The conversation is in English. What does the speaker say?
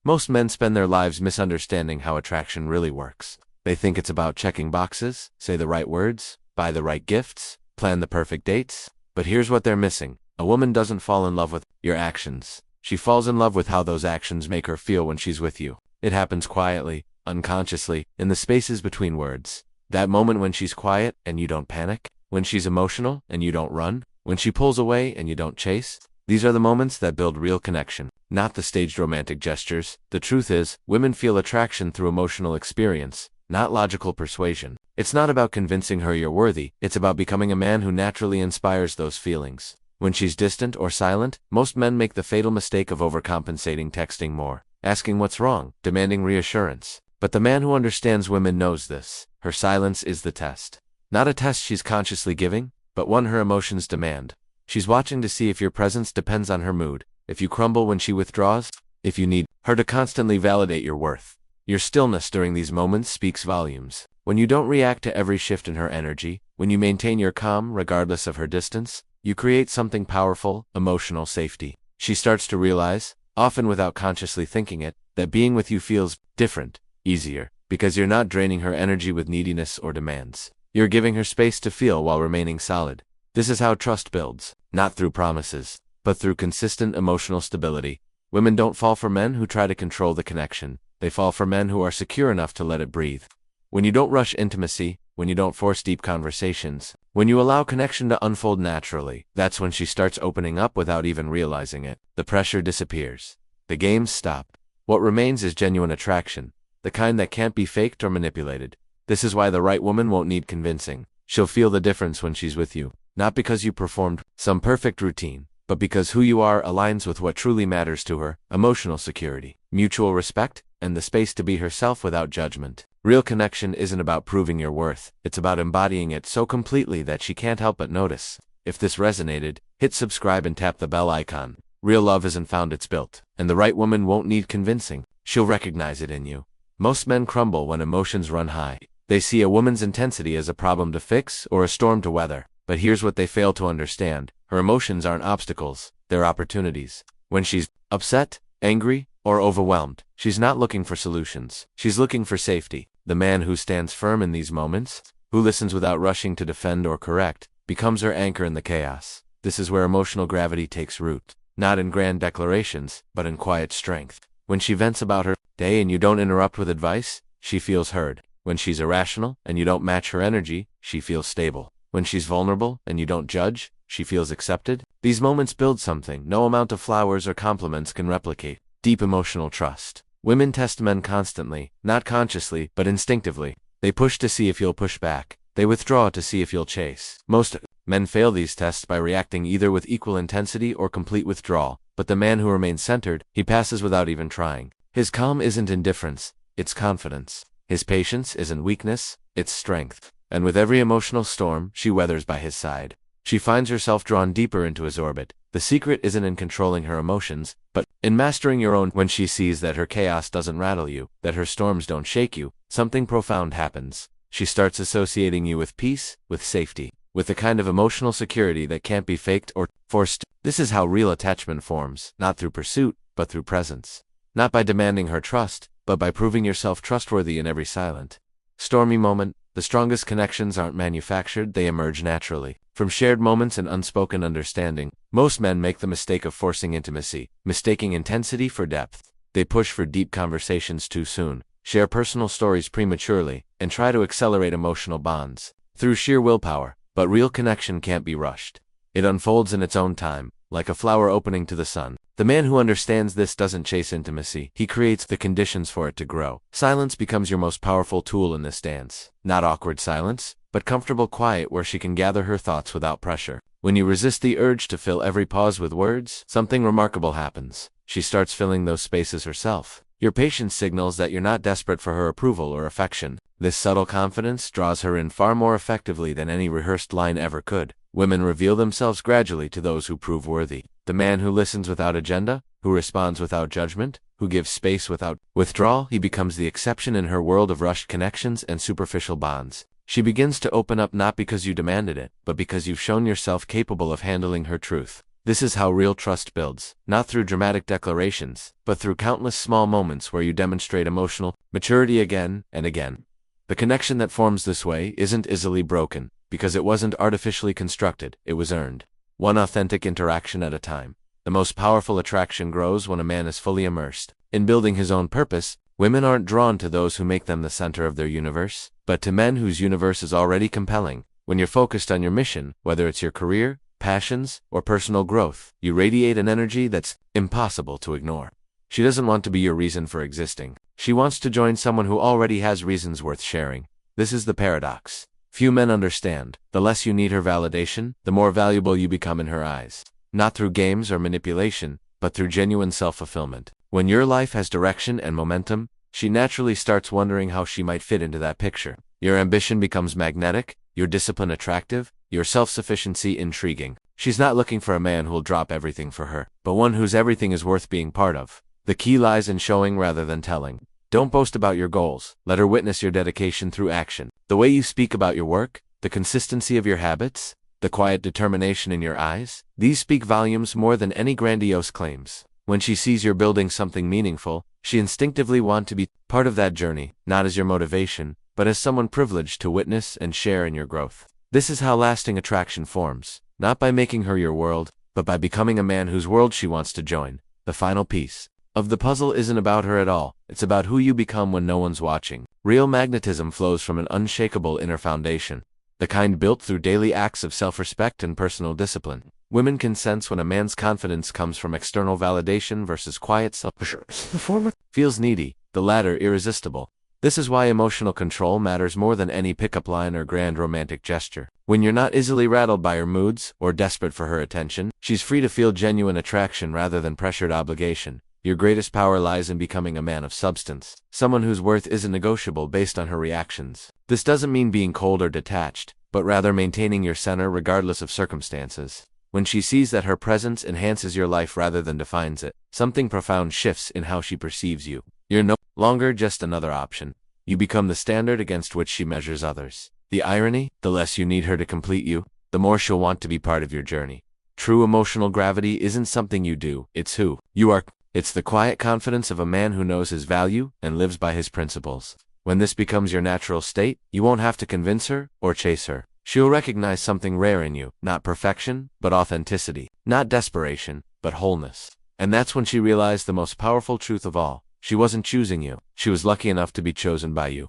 Most men spend their lives misunderstanding how attraction really works. They think it's about checking boxes, say the right words, buy the right gifts, plan the perfect dates. But here's what they're missing. A woman doesn't fall in love with your actions. She falls in love with how those actions make her feel when she's with you. It happens quietly, unconsciously, in the spaces between words. That moment when she's quiet and you don't panic, when she's emotional and you don't run, when she pulls away and you don't chase. These are the moments that build real connection, not the staged romantic gestures. The truth is, women feel attraction through emotional experience, not logical persuasion. It's not about convincing her you're worthy, it's about becoming a man who naturally inspires those feelings. When she's distant or silent, most men make the fatal mistake of overcompensating, texting more, asking what's wrong, demanding reassurance. But the man who understands women knows this. Her silence is the test. Not a test she's consciously giving, but one her emotions demand. She's watching to see if your presence depends on her mood, if you crumble when she withdraws, if you need her to constantly validate your worth. Your stillness during these moments speaks volumes. When you don't react to every shift in her energy, when you maintain your calm regardless of her distance, you create something powerful, emotional safety. She starts to realize, often without consciously thinking it, that being with you feels different, easier, because you're not draining her energy with neediness or demands. You're giving her space to feel while remaining solid. This is how trust builds, not through promises, but through consistent emotional stability. Women don't fall for men who try to control the connection. They fall for men who are secure enough to let it breathe. When you don't rush intimacy, when you don't force deep conversations, when you allow connection to unfold naturally, that's when she starts opening up without even realizing it. The pressure disappears. The games stop. What remains is genuine attraction, the kind that can't be faked or manipulated. This is why the right woman won't need convincing. She'll feel the difference when she's with you, not because you performed some perfect routine, but because who you are aligns with what truly matters to her: emotional security, mutual respect, and the space to be herself without judgment. Real connection isn't about proving your worth, it's about embodying it so completely that she can't help but notice. If this resonated, hit subscribe and tap the bell icon. Real love isn't found, it's built. And the right woman won't need convincing. She'll recognize it in you. Most men crumble when emotions run high. They see a woman's intensity as a problem to fix or a storm to weather. But here's what they fail to understand. Her emotions aren't obstacles, they're opportunities. When she's upset, angry, or overwhelmed, she's not looking for solutions. She's looking for safety. The man who stands firm in these moments, who listens without rushing to defend or correct, becomes her anchor in the chaos. This is where emotional gravity takes root, not in grand declarations, but in quiet strength. When she vents about her day and you don't interrupt with advice, she feels heard. When she's irrational and you don't match her energy, she feels stable. When she's vulnerable and you don't judge, she feels accepted. These moments build something no amount of flowers or compliments can replicate: deep emotional trust. Women test men constantly, not consciously, but instinctively. They push to see if you'll push back. They withdraw to see if you'll chase. Most men fail these tests by reacting either with equal intensity or complete withdrawal. But the man who remains centered, he passes without even trying. His calm isn't indifference, it's confidence. His patience isn't weakness, it's strength. And with every emotional storm, she weathers by his side. She finds herself drawn deeper into his orbit. The secret isn't in controlling her emotions, but in mastering your own. When she sees that her chaos doesn't rattle you, that her storms don't shake you, something profound happens. She starts associating you with peace, with safety, with the kind of emotional security that can't be faked or forced. This is how real attachment forms, not through pursuit, but through presence. Not by demanding her trust, but by proving yourself trustworthy in every silent, stormy moment. The strongest connections aren't manufactured, they emerge naturally, from shared moments and unspoken understanding. Most men make the mistake of forcing intimacy, mistaking intensity for depth. They push for deep conversations too soon, share personal stories prematurely, and try to accelerate emotional bonds through sheer willpower. But real connection can't be rushed. It unfolds in its own time, like a flower opening to the sun. The man who understands this doesn't chase intimacy, he creates the conditions for it to grow. Silence becomes your most powerful tool in this dance. Not awkward silence, but comfortable quiet where she can gather her thoughts without pressure. When you resist the urge to fill every pause with words, something remarkable happens. She starts filling those spaces herself. Your patience signals that you're not desperate for her approval or affection. This subtle confidence draws her in far more effectively than any rehearsed line ever could. Women reveal themselves gradually to those who prove worthy. The man who listens without agenda, who responds without judgment, who gives space without withdrawal, he becomes the exception in her world of rushed connections and superficial bonds. She begins to open up not because you demanded it, but because you've shown yourself capable of handling her truth. This is how real trust builds, not through dramatic declarations, but through countless small moments where you demonstrate emotional maturity again and again. The connection that forms this way isn't easily broken, because it wasn't artificially constructed, it was earned. One authentic interaction at a time. The most powerful attraction grows when a man is fully immersed in building his own purpose. Women aren't drawn to those who make them the center of their universe, but to men whose universe is already compelling. When you're focused on your mission, whether it's your career, passions, or personal growth, you radiate an energy that's impossible to ignore. She doesn't want to be your reason for existing. She wants to join someone who already has reasons worth sharing. This is the paradox. Few men understand. The less you need her validation, the more valuable you become in her eyes. Not through games or manipulation, but through genuine self-fulfillment. When your life has direction and momentum, she naturally starts wondering how she might fit into that picture. Your ambition becomes magnetic, your discipline attractive, your self-sufficiency intriguing. She's not looking for a man who'll drop everything for her, but one whose everything is worth being part of. The key lies in showing rather than telling. Don't boast about your goals. Let her witness your dedication through action. The way you speak about your work, the consistency of your habits, the quiet determination in your eyes, these speak volumes more than any grandiose claims. When she sees you're building something meaningful, she instinctively wants to be part of that journey, not as your motivation, but as someone privileged to witness and share in your growth. This is how lasting attraction forms, not by making her your world, but by becoming a man whose world she wants to join. The final piece of the puzzle isn't about her at all, it's about who you become when no one's watching. Real magnetism flows from an unshakable inner foundation, the kind built through daily acts of self-respect and personal discipline. Women can sense when a man's confidence comes from external validation versus quiet self-assurance. The former feels needy, the latter irresistible. This is why emotional control matters more than any pickup line or grand romantic gesture. When you're not easily rattled by her moods or desperate for her attention, she's free to feel genuine attraction rather than pressured obligation. Your greatest power lies in becoming a man of substance, someone whose worth isn't negotiable based on her reactions. This doesn't mean being cold or detached, but rather maintaining your center regardless of circumstances. When she sees that her presence enhances your life rather than defines it, something profound shifts in how she perceives you. You're no longer just another option. You become the standard against which she measures others. The irony, the less you need her to complete you, the more she'll want to be part of your journey. True emotional gravity isn't something you do, it's who you are. It's the quiet confidence of a man who knows his value and lives by his principles. When this becomes your natural state, you won't have to convince her or chase her. She'll recognize something rare in you, not perfection, but authenticity, not desperation, but wholeness. And that's when she realized the most powerful truth of all. She wasn't choosing you. She was lucky enough to be chosen by you.